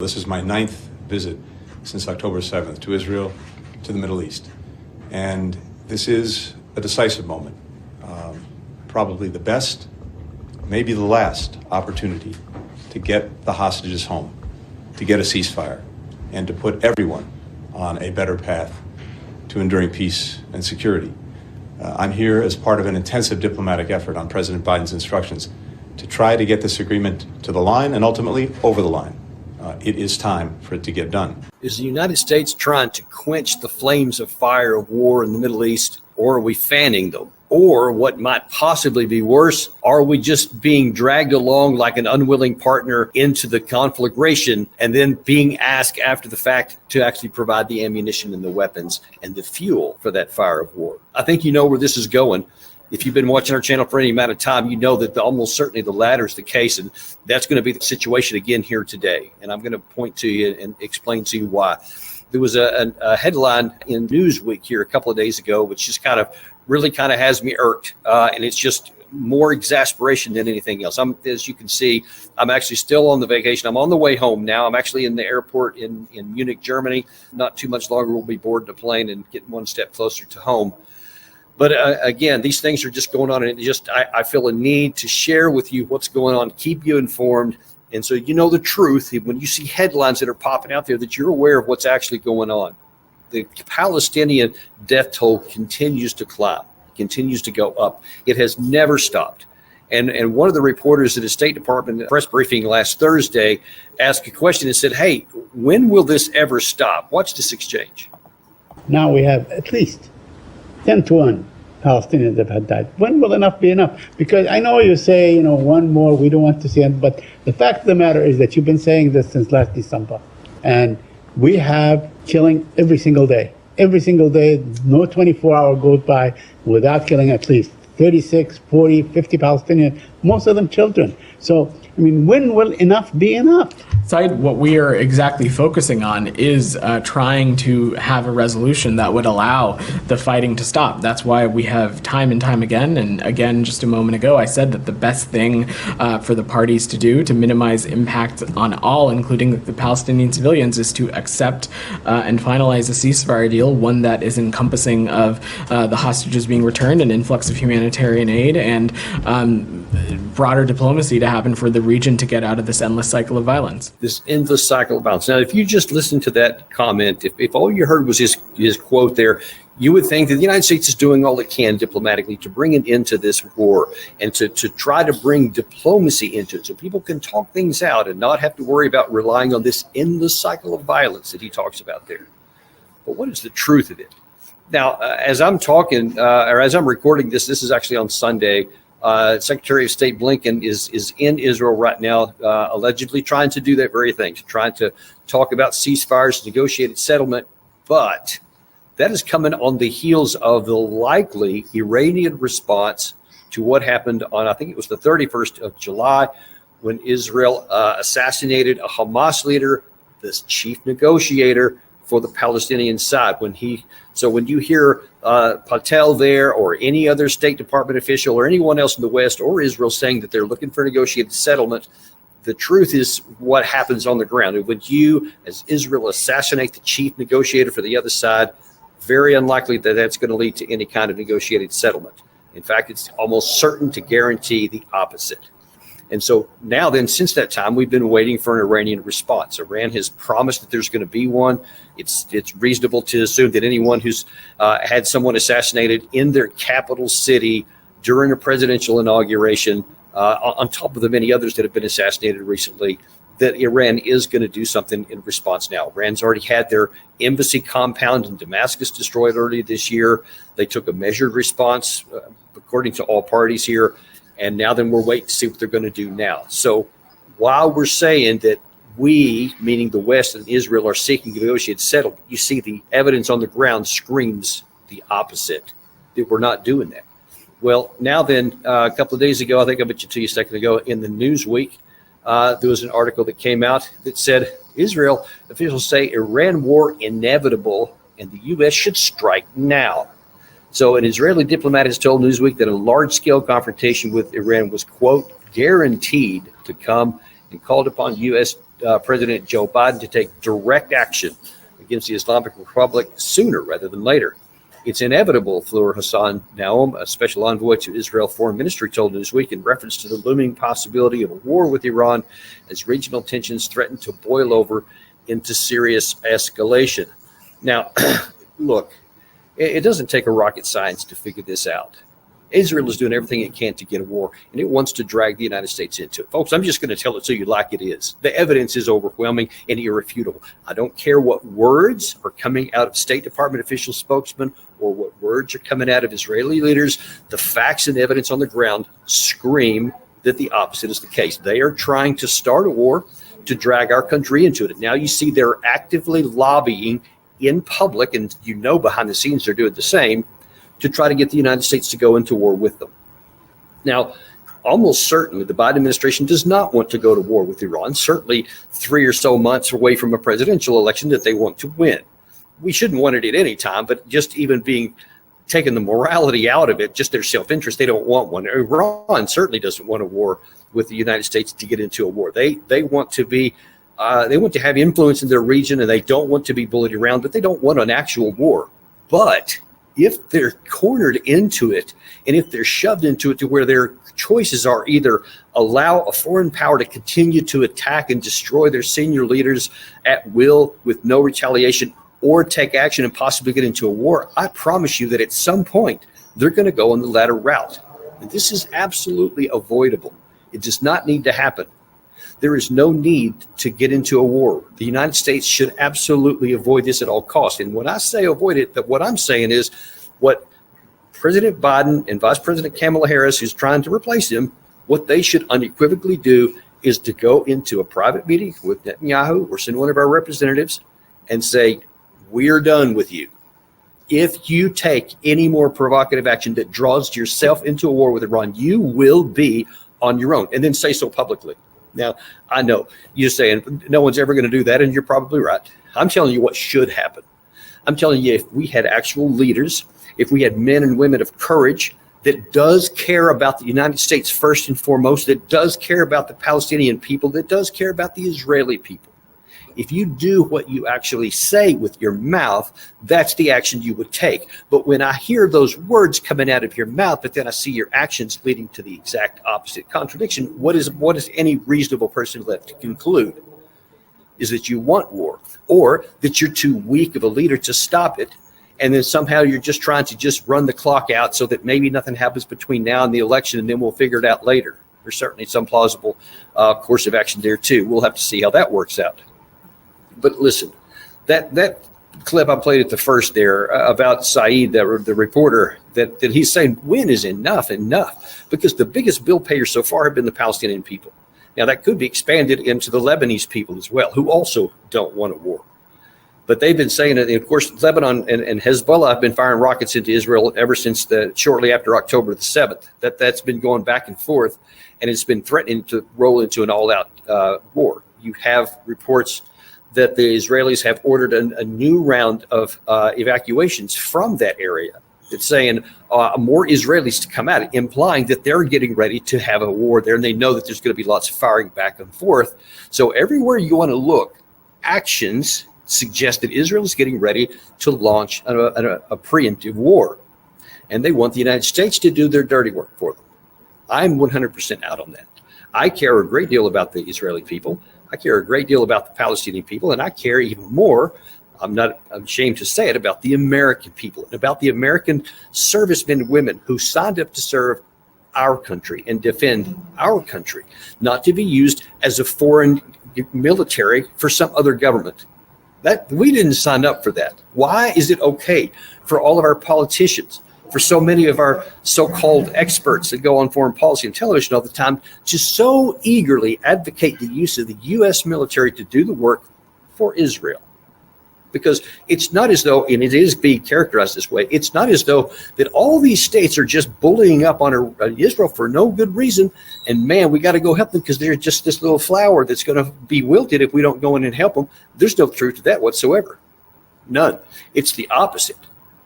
This is my 9th visit since October 7th to Israel, to the Middle East. And this is a decisive moment, probably the best, maybe the last opportunity to get the hostages home, to get a ceasefire, and to put everyone on a better path to enduring peace and security. I'm here as part of an intensive diplomatic effort on President Biden's instructions to try to get this agreement to the line and ultimately over the line. It is time for it to get done. Is the United States trying to quench the flames of fire of war in the Middle East, or are we fanning them? Or what might possibly be worse, are we just being dragged along like an unwilling partner into the conflagration and then being asked after the fact to actually provide the ammunition and the weapons and the fuel for that fire of war? I think you know where this is going. If you've been watching our channel for any amount of time, you know that almost certainly the latter is the case, and that's going to be the situation again here today. And I'm going to point to you and explain to you why. There was a headline in Newsweek here a couple of days ago, which just really has me irked, and it's just more exasperation than anything else. As you can see, I'm actually still on the vacation. I'm on the way home now. I'm actually in the airport in Munich, Germany. Not too much longer, we'll be boarding a plane and getting one step closer to home. But again, these things are just going on, and I feel a need to share with you what's going on, keep you informed, and so you know the truth. When you see headlines that are popping out there, that you're aware of what's actually going on. The Palestinian death toll continues to climb, continues to go up. It has never stopped. And one of the reporters at the State Department press briefing last Thursday asked a question and said, hey, when will this ever stop? Watch this exchange. Now we have at least 10 to 1 Palestinians that have died. When will enough be enough? Because I know you say, one more, we don't want to see it, but the fact of the matter is that you've been saying this since last December. And we have killing every single day. Every single day, no 24-hour goes by without killing at least 36, 40, 50 Palestinians, most of them children. So, when will enough be enough? What we are exactly focusing on is trying to have a resolution that would allow the fighting to stop. That's why we have time and time again, and again just a moment ago, I said that the best thing for the parties to do to minimize impact on all, including the Palestinian civilians, is to accept and finalize a ceasefire deal, one that is encompassing of the hostages being returned, an influx of humanitarian aid, and broader diplomacy to happen for the region to get out of this endless cycle of violence. This endless cycle of violence. Now, if you just listen to that comment, if all you heard was his quote there, you would think that the United States is doing all it can diplomatically to bring an end to this war and to try to bring diplomacy into it so people can talk things out and not have to worry about relying on this endless cycle of violence that he talks about there. But what is the truth of it? Now, as I'm talking, or as I'm recording this is actually on Sunday. Secretary of State Blinken is in Israel right now, allegedly trying to do that very thing, trying to talk about ceasefires, negotiated settlement. But that is coming on the heels of the likely Iranian response to what happened on, I think it was the 31st of July, when Israel assassinated a Hamas leader, this chief negotiator for the Palestinian side. When you hear Patel there, or any other State Department official, or anyone else in the West or Israel saying that they're looking for a negotiated settlement, the truth is what happens on the ground. And when you, as Israel, assassinate the chief negotiator for the other side, very unlikely that that's going to lead to any kind of negotiated settlement. In fact, it's almost certain to guarantee the opposite. And so now then, since that time, we've been waiting for an Iranian response. Iran has promised that there's going to be one. It's reasonable to assume that anyone who's had someone assassinated in their capital city during a presidential inauguration, on top of the many others that have been assassinated recently, that Iran is going to do something in response now. Iran's already had their embassy compound in Damascus destroyed earlier this year. They took a measured response, according to all parties here. And now then we're waiting to see what they're going to do now. So while we're saying that we, meaning the West and Israel, are seeking to negotiate settlement, you see the evidence on the ground screams the opposite, that we're not doing that. Well, now then, a couple of days ago, I think I mentioned to you a second ago, in the Newsweek, there was an article that came out that said, Israel officials say Iran war inevitable and the U.S. should strike now. So an Israeli diplomat has told Newsweek that a large-scale confrontation with Iran was, quote, guaranteed to come, and called upon U.S. President Joe Biden to take direct action against the Islamic Republic sooner rather than later. It's inevitable, Fleur Hassan Naum, a special envoy to Israel Foreign Ministry, told Newsweek in reference to the looming possibility of a war with Iran as regional tensions threaten to boil over into serious escalation. Now, look, it doesn't take a rocket science to figure this out. Israel is doing everything it can to get a war, and it wants to drag the United States into it. Folks, I'm just going to tell it to you like it is. The evidence is overwhelming and irrefutable. I don't care what words are coming out of State Department official spokesmen or what words are coming out of Israeli leaders. The facts and evidence on the ground scream that the opposite is the case. They are trying to start a war to drag our country into it. And now you see they're actively lobbying in public, and you know behind the scenes they're doing the same, to try to get the United States to go into war with them. Now, almost certainly the Biden administration does not want to go to war with Iran, certainly 3 or so months away from a presidential election that they want to win. We shouldn't want it at any time, but just even taking the morality out of it, just their self-interest, they don't want one. Iran certainly doesn't want a war with the United States to get into a war. They want to be, they want to have influence in their region, and they don't want to be bullied around, but they don't want an actual war. But if they're cornered into it, and if they're shoved into it to where their choices are either allow a foreign power to continue to attack and destroy their senior leaders at will with no retaliation, or take action and possibly get into a war, I promise you that at some point they're going to go on the latter route. And this is absolutely avoidable. It does not need to happen. There is no need to get into a war. The United States should absolutely avoid this at all costs. And when I say avoid it, that what I'm saying is what President Biden and Vice President Kamala Harris, who's trying to replace him, what they should unequivocally do is to go into a private meeting with Netanyahu or send one of our representatives and say, we're done with you. If you take any more provocative action that draws yourself into a war with Iran, you will be on your own, and then say so publicly. Now, I know you're saying no one's ever going to do that, and you're probably right. I'm telling you what should happen. I'm telling you, if we had actual leaders, if we had men and women of courage that does care about the United States first and foremost, that does care about the Palestinian people, that does care about the Israeli people, if you do what you actually say with your mouth, that's the action you would take. But when I hear those words coming out of your mouth, but then I see your actions leading to the exact opposite contradiction, what is any reasonable person left to conclude? Is that you want war, or that you're too weak of a leader to stop it, and then somehow you're just trying to just run the clock out so that maybe nothing happens between now and the election, and then we'll figure it out later. There's certainly some plausible course of action there too. We'll have to see how that works out. But listen, that clip I played at the first there about Saeed, the reporter, that he's saying when is enough, because the biggest bill payers so far have been the Palestinian people. Now that could be expanded into the Lebanese people as well, who also don't want a war. But they've been saying it. Of course, Lebanon and Hezbollah have been firing rockets into Israel ever since shortly after October the 7th. That's been going back and forth, and it's been threatening to roll into an all-out war. You have reports that the Israelis have ordered a new round of evacuations from that area. It's saying more Israelis to come out, implying that they're getting ready to have a war there, and they know that there's going to be lots of firing back and forth. So everywhere you want to look, actions suggest that Israel is getting ready to launch a preemptive war, and they want the United States to do their dirty work for them. I'm 100% out on that. I care a great deal about the Israeli people. I care a great deal about the Palestinian people, and I care even more, I'm not ashamed to say it, about the American people and about the American servicemen and women who signed up to serve our country and defend our country, not to be used as a foreign military for some other government. That we didn't sign up for that. Why is it okay for all of our politicians, for so many of our so-called experts that go on foreign policy and television all the time, to so eagerly advocate the use of the U.S. military to do the work for Israel? Because it's not as though, and it is being characterized this way, it's not as though that all these states are just bullying up on Israel for no good reason, and man, we got to go help them because they're just this little flower that's going to be wilted if we don't go in and help them. There's no truth to that whatsoever. None. It's the opposite.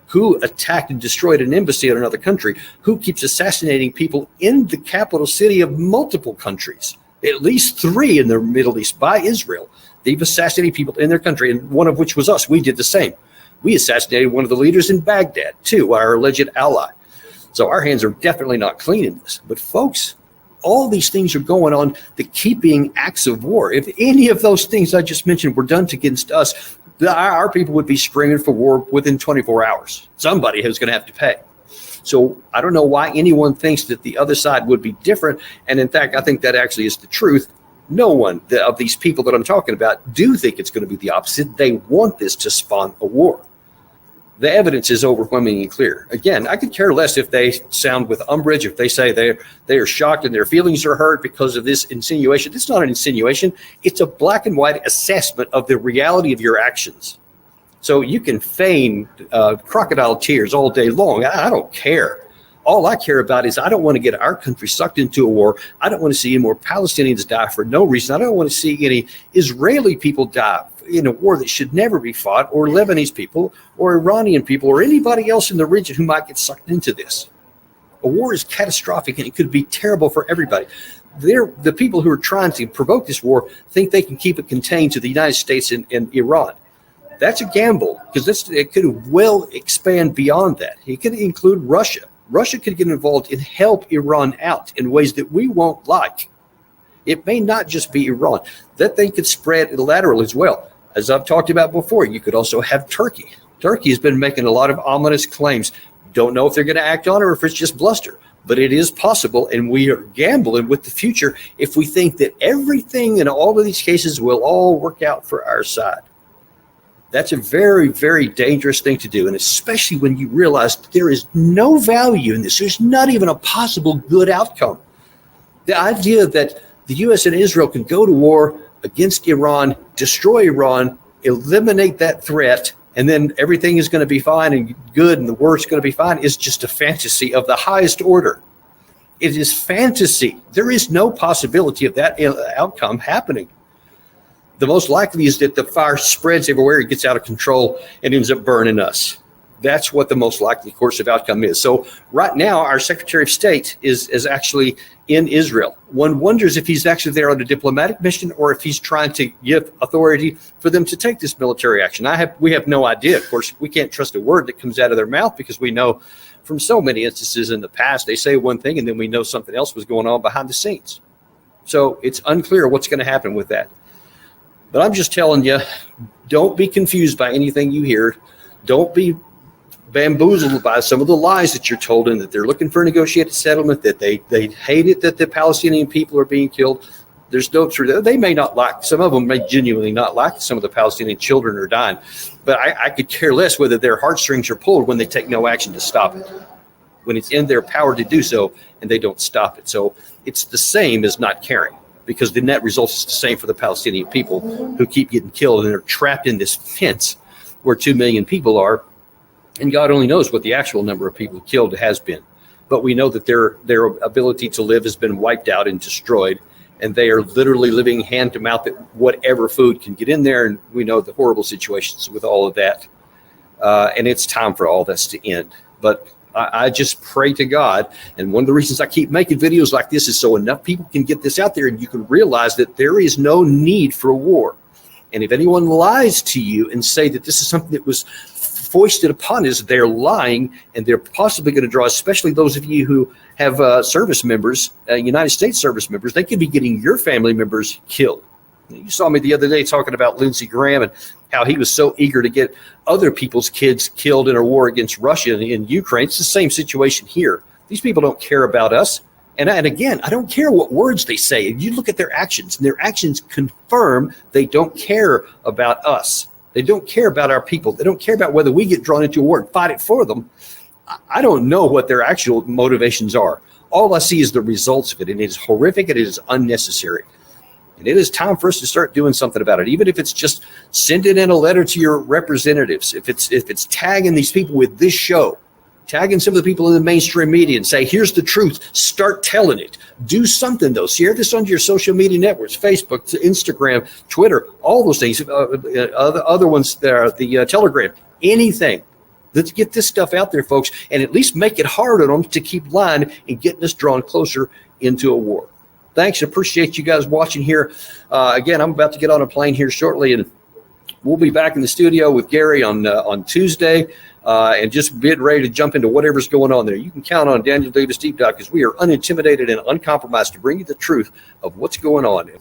Who attacked and destroyed an embassy in another country? Who keeps assassinating people in the capital city of multiple countries? At least 3 in the Middle East by Israel. They've assassinated people in their country, and one of which was us. We did the same. We assassinated one of the leaders in Baghdad, too, our alleged ally. So our hands are definitely not clean in this. But folks, all these things are going on that keep being acts of war. If any of those things I just mentioned were done against us, our people would be springing for war within 24 hours. Somebody who's going to have to pay. So I don't know why anyone thinks that the other side would be different. And in fact, I think that actually is the truth. No one of these people that I'm talking about do think it's going to be the opposite. They want this to spawn a war. The evidence is overwhelmingly clear. Again, I could care less if they sound with umbrage, if they say they are shocked and their feelings are hurt because of this insinuation. It's not an insinuation. It's a black and white assessment of the reality of your actions. So you can feign crocodile tears all day long. I don't care. All I care about is I don't want to get our country sucked into a war. I don't want to see any more Palestinians die for no reason. I don't want to see any Israeli people die in a war that should never be fought, or Lebanese people, or Iranian people, or anybody else in the region who might get sucked into this. A war is catastrophic, and it could be terrible for everybody. The people who are trying to provoke this war think they can keep it contained to the United States and Iran. That's a gamble, because it could well expand beyond that. It could include Russia. Russia could get involved and help Iran out in ways that we won't like. It may not just be Iran. That thing could spread lateral as well. As I've talked about before, you could also have Turkey. Turkey has been making a lot of ominous claims. Don't know if they're going to act on it or if it's just bluster. But it is possible, and we are gambling with the future if we think that everything in all of these cases will all work out for our side. That's a very, very dangerous thing to do, and especially when you realize there is no value in this. There's not even a possible good outcome. The idea that the U.S. and Israel can go to war against Iran, destroy Iran, eliminate that threat, and then everything is going to be fine and good and the war is going to be fine is just a fantasy of the highest order. It is fantasy. There is no possibility of that outcome happening. The most likely is that the fire spreads everywhere, it gets out of control, and ends up burning us. That's what the most likely course of outcome is. So right now, our Secretary of State is actually in Israel. One wonders if he's actually there on a diplomatic mission or if he's trying to give authority for them to take this military action. We have no idea. Of course, we can't trust a word that comes out of their mouth because we know from so many instances in the past, they say one thing and then we know something else was going on behind the scenes. So it's unclear what's going to happen with that. But I'm just telling you, don't be confused by anything you hear. Don't be bamboozled by some of the lies that you're told, and that they're looking for a negotiated settlement, that they hate it that the Palestinian people are being killed. There's no truth. They may not like, some of them may genuinely not like some of the Palestinian children are dying, but I could care less whether their heartstrings are pulled when they take no action to stop it, when it's in their power to do so and they don't stop it. So it's the same as not caring, because the net result is the same for the Palestinian people who keep getting killed, and they're trapped in this fence where 2 million people are. And God only knows what the actual number of people killed has been. But we know that their ability to live has been wiped out and destroyed. And they are literally living hand to mouth at whatever food can get in there. And we know the horrible situations with all of that. And it's time for all this to end. But I just pray to God. And one of the reasons I keep making videos like this is so enough people can get this out there and you can realize that there is no need for a war. And if anyone lies to you and say that this is something that was foisted upon us, they're lying, and they're possibly going to draw, especially those of you who have service members, United States service members, they could be getting your family members killed. You saw me the other day talking about Lindsey Graham and how he was so eager to get other people's kids killed in a war against Russia in Ukraine. It's the same situation here. These people don't care about us. And again, I don't care what words they say. You look at their actions, and their actions confirm they don't care about us. They don't care about our people. They don't care about whether we get drawn into a war and fight it for them. I don't know what their actual motivations are. All I see is the results of it, and it is horrific and it is unnecessary. And it is time for us to start doing something about it, even if it's just sending in a letter to your representatives. If it's tagging these people with this show, tagging some of the people in the mainstream media and say, here's the truth, start telling it. Do something, though. Share this on your social media networks, Facebook, Instagram, Twitter, all those things, other ones there, the Telegram, anything. Let's get this stuff out there, folks, and at least make it hard on them to keep lying and getting us drawn closer into a war. thanks. Appreciate you guys watching here. Again, I'm about to get on a plane here shortly, and we'll be back in the studio with Gary on Tuesday, and just get ready to jump into whatever's going on there. You can count on Daniel Davis Deep Dive, because we are unintimidated and uncompromised to bring you the truth of what's going on.